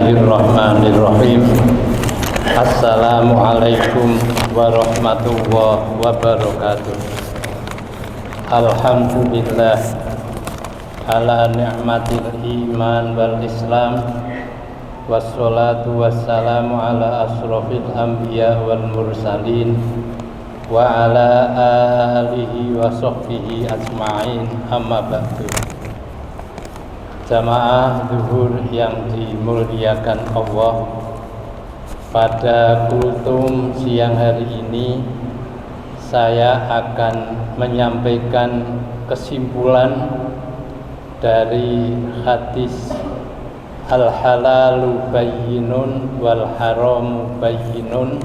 Bismillahirrahmanirrahim. Assalamualaikum warahmatullahi wabarakatuh. Alhamdulillah ala ni'matil iman wal islam, wassalatu wassalamu ala asrofil anbiya wal mursalin wa ala alihi wa sahbihi ajma'in, amma ba'du. Jamaah zuhur yang dimuliakan Allah, pada kultum siang hari ini saya akan menyampaikan kesimpulan dari hadis al-halalu bayyinun wal haramu bayyinun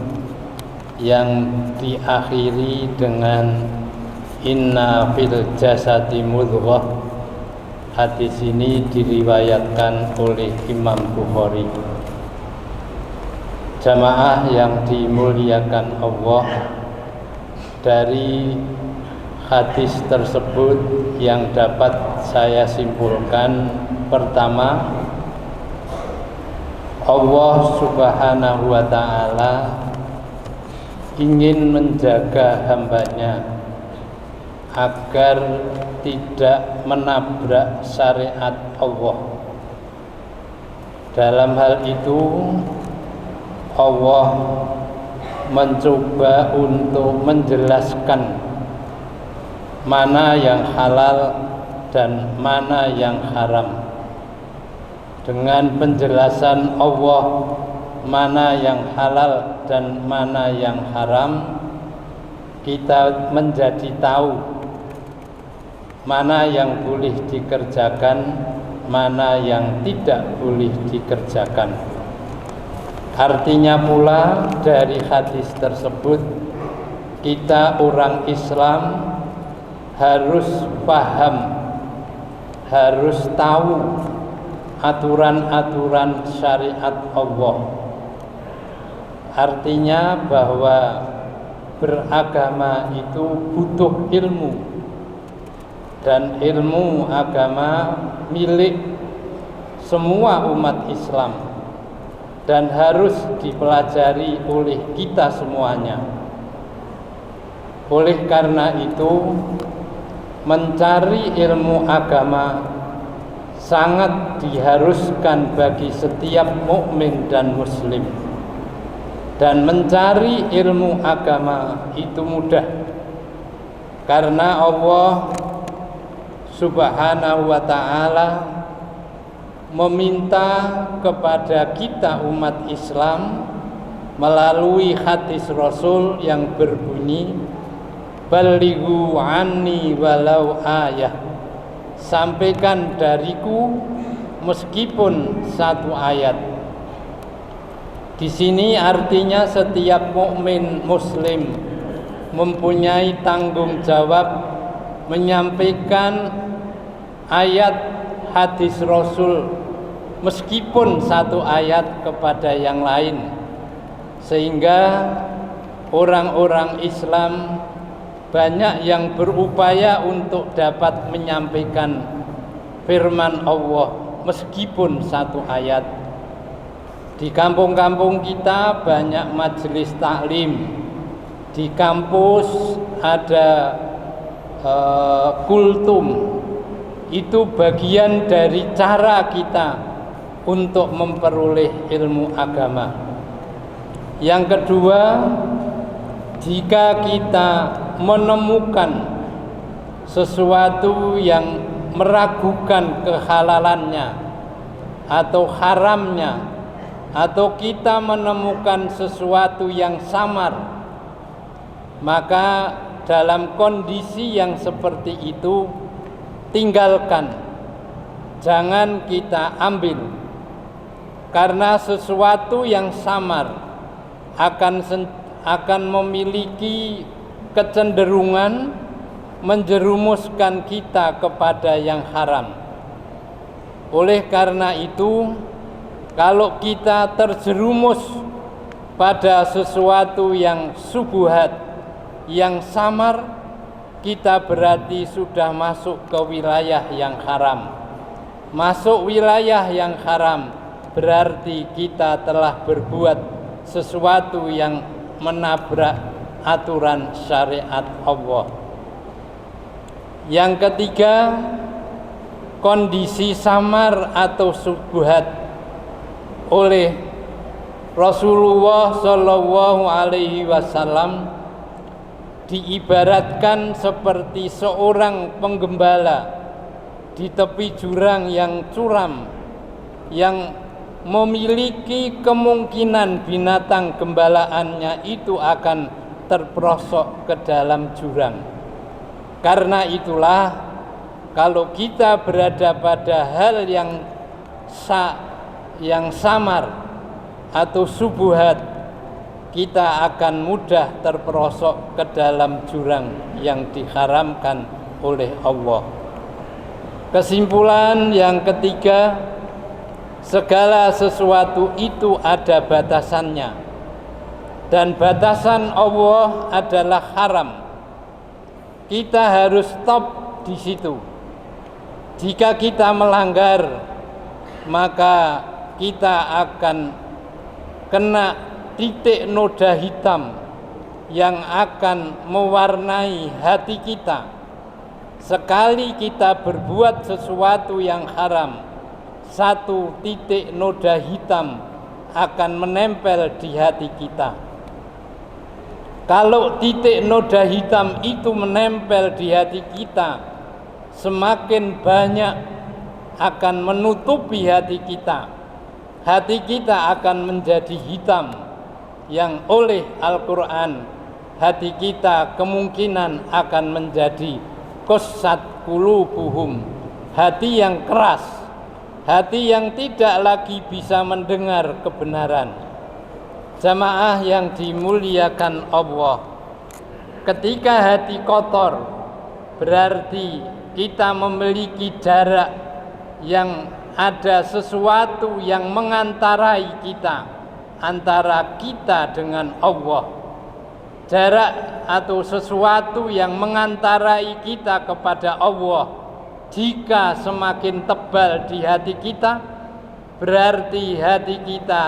yang diakhiri dengan inna fil jasadi mudghah. Hadis ini diriwayatkan oleh Imam Bukhari. Jamaah yang dimuliakan Allah, dari hadis tersebut yang dapat saya simpulkan, pertama, Allah Subhanahu wa ta'ala ingin menjaga hambanya agar tidak menabrak syariat Allah. Dalam hal itu Allah mencoba untuk menjelaskan mana yang halal dan mana yang haram. Dengan penjelasan Allah mana yang halal dan mana yang haram, kita menjadi tahu mana yang boleh dikerjakan, mana yang tidak boleh dikerjakan. Artinya pula dari hadis tersebut, kita orang Islam harus paham, harus tahu aturan-aturan syariat Allah. Artinya bahwa beragama itu butuh ilmu, dan ilmu agama milik semua umat Islam dan harus dipelajari oleh kita semuanya. Oleh karena itu, mencari ilmu agama sangat diharuskan bagi setiap mukmin dan muslim. Dan mencari ilmu agama itu mudah, karena Allah Subhanahu wa ta'ala meminta kepada kita umat Islam melalui hadis Rasul yang berbunyi, balighu anni walau ayah, sampaikan dariku meskipun satu ayat. Di sini artinya setiap mukmin muslim mempunyai tanggung jawab menyampaikan ayat hadis Rasul meskipun satu ayat kepada yang lain, sehingga orang-orang Islam banyak yang berupaya untuk dapat menyampaikan firman Allah meskipun satu ayat. Di kampung-kampung kita banyak majelis taklim, di kampus ada kultum. Itu bagian dari cara kita untuk memperoleh ilmu agama. Yang kedua, jika kita menemukan sesuatu yang meragukan kehalalannya atau haramnya, atau kita menemukan sesuatu yang samar, maka dalam kondisi yang seperti itu, tinggalkan, jangan kita ambil. Karena sesuatu yang samar akan memiliki kecenderungan menjerumuskan kita kepada yang haram. Oleh karena itu, kalau kita terjerumus pada sesuatu yang syubhat, yang samar, kita berarti sudah masuk ke wilayah yang haram. Masuk wilayah yang haram berarti kita telah berbuat sesuatu yang menabrak aturan syariat Allah. Yang ketiga, kondisi samar atau syubhat oleh Rasulullah Shallallahu Alaihi Wasallam diibaratkan seperti seorang penggembala di tepi jurang yang curam, yang memiliki kemungkinan binatang gembalaannya itu akan terperosok ke dalam jurang. Karena itulah, kalau kita berada pada hal yang samar atau subuhat, kita akan mudah terperosok ke dalam jurang yang diharamkan oleh Allah. Kesimpulan yang ketiga, segala sesuatu itu ada batasannya, dan batasan Allah adalah haram. Kita harus stop di situ. Jika kita melanggar, maka kita akan kena titik noda hitam yang akan mewarnai hati kita. Sekali kita berbuat sesuatu yang haram, satu titik noda hitam akan menempel di hati kita. Kalau titik noda hitam itu menempel di hati kita, semakin banyak akan menutupi hati kita. Hati kita akan menjadi hitam, yang oleh Al-Quran hati kita kemungkinan akan menjadi qasat qulubuhum, hati yang keras, hati yang tidak lagi bisa mendengar kebenaran. Jamaah yang dimuliakan Allah, ketika hati kotor berarti kita memiliki jarak, yang ada sesuatu yang mengantarai kita, antara kita dengan Allah. Jarak atau sesuatu yang mengantarai kita kepada Allah, jika semakin tebal di hati kita, berarti hati kita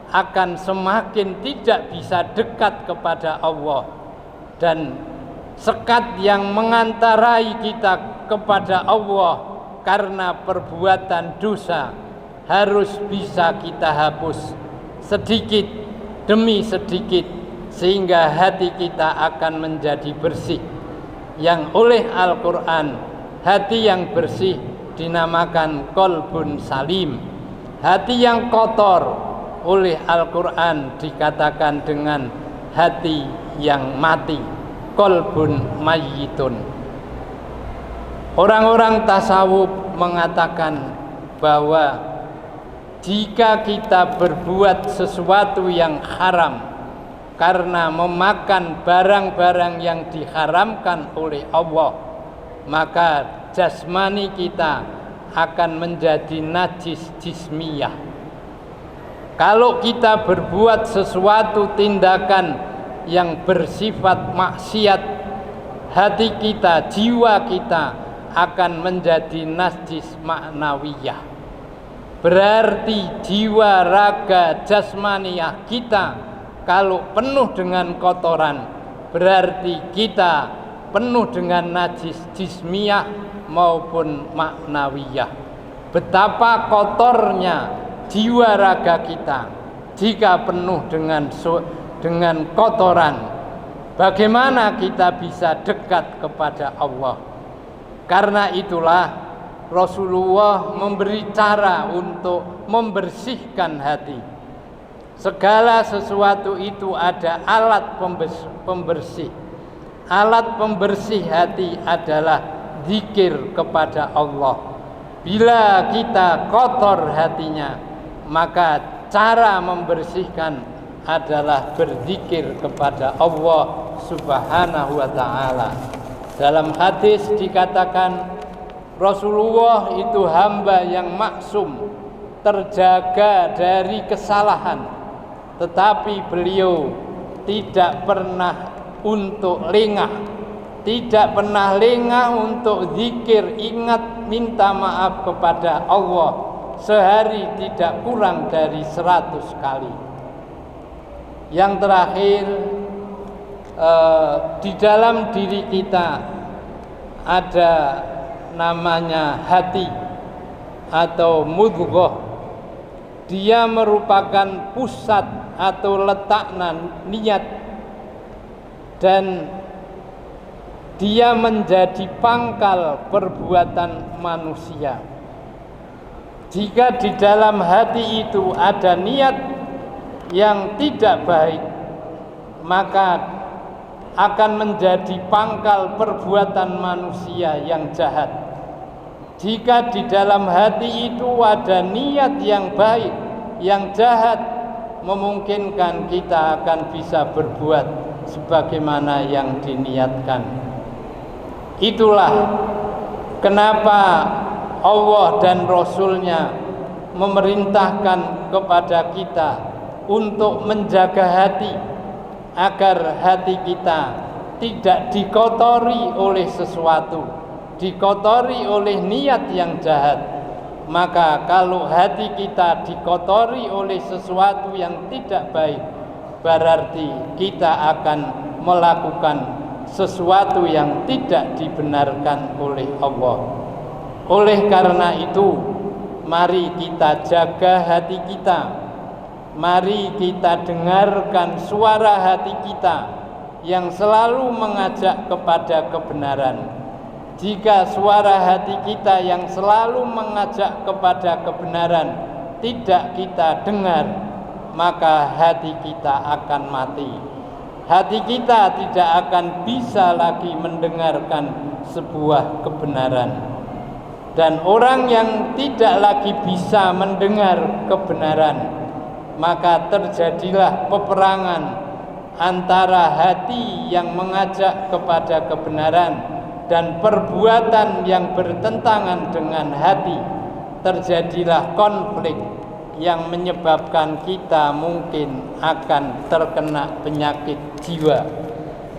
akan semakin tidak bisa dekat kepada Allah. Dan sekat yang mengantarai kita kepada Allah karena perbuatan dosa harus bisa kita hapus sedikit demi sedikit, sehingga hati kita akan menjadi bersih. Yang oleh Al-Quran, hati yang bersih dinamakan qalbun salim. Hati yang kotor oleh Al-Quran dikatakan dengan hati yang mati, qalbun mayyitun. Orang-orang tasawuf mengatakan bahwa jika kita berbuat sesuatu yang haram karena memakan barang-barang yang diharamkan oleh Allah, maka jasmani kita akan menjadi najis jismiyah. Kalau kita berbuat sesuatu tindakan yang bersifat maksiat, hati kita, jiwa kita akan menjadi najis ma'nawiyah. Berarti jiwa, raga, jasmaniyah kita kalau penuh dengan kotoran, berarti kita penuh dengan najis jismiyah maupun ma'nawiyah. Betapa kotornya jiwa raga kita jika penuh dengan kotoran. Bagaimana kita bisa dekat kepada Allah? Karena itulah Rasulullah memberi cara untuk membersihkan hati. Segala sesuatu itu ada alat pembersih. Alat pembersih hati adalah zikir kepada Allah. Bila kita kotor hatinya, maka cara membersihkan adalah berzikir kepada Allah Subhanahu wa ta'ala. Dalam hadis dikatakan Rasulullah itu hamba yang maksum, terjaga dari kesalahan, tetapi beliau tidak pernah untuk lengah, tidak pernah lengah untuk zikir, ingat, minta maaf kepada Allah sehari tidak kurang dari 100 kali. Yang terakhir, di dalam diri kita ada namanya hati atau mudghah. Dia merupakan pusat atau letakna niat, dan dia menjadi pangkal perbuatan manusia. Jika di dalam hati itu ada niat yang tidak baik, maka akan menjadi pangkal perbuatan manusia yang jahat. Jika di dalam hati itu ada niat yang baik, yang jahat, memungkinkan kita akan bisa berbuat sebagaimana yang diniatkan. Itulah kenapa Allah dan Rasul-Nya memerintahkan kepada kita untuk menjaga hati, agar hati kita tidak dikotori oleh sesuatu, dikotori oleh niat yang jahat. Maka kalau hati kita dikotori oleh sesuatu yang tidak baik, berarti kita akan melakukan sesuatu yang tidak dibenarkan oleh Allah. Oleh karena itu, mari kita jaga hati kita. Mari kita dengarkan suara hati kita yang selalu mengajak kepada kebenaran. Jika suara hati kita yang selalu mengajak kepada kebenaran tidak kita dengar, maka hati kita akan mati. Hati kita tidak akan bisa lagi mendengarkan sebuah kebenaran. Dan orang yang tidak lagi bisa mendengar kebenaran, maka terjadilah peperangan antara hati yang mengajak kepada kebenaran dan perbuatan yang bertentangan dengan hati. Terjadilah konflik yang menyebabkan kita mungkin akan terkena penyakit jiwa.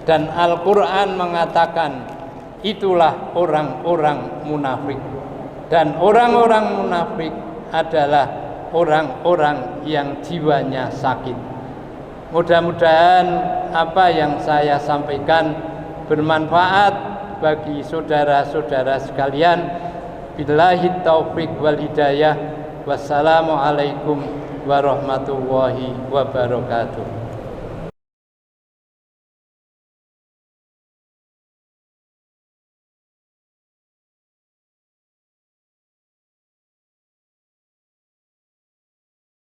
Dan Al-Quran mengatakan itulah orang-orang munafik. Dan orang-orang munafik adalah orang-orang yang jiwanya sakit. Mudah-mudahan apa yang saya sampaikan bermanfaat bagi saudara-saudara sekalian. Billahi taufiq wal hidayah. Wassalamualaikum warahmatullahi wabarakatuh.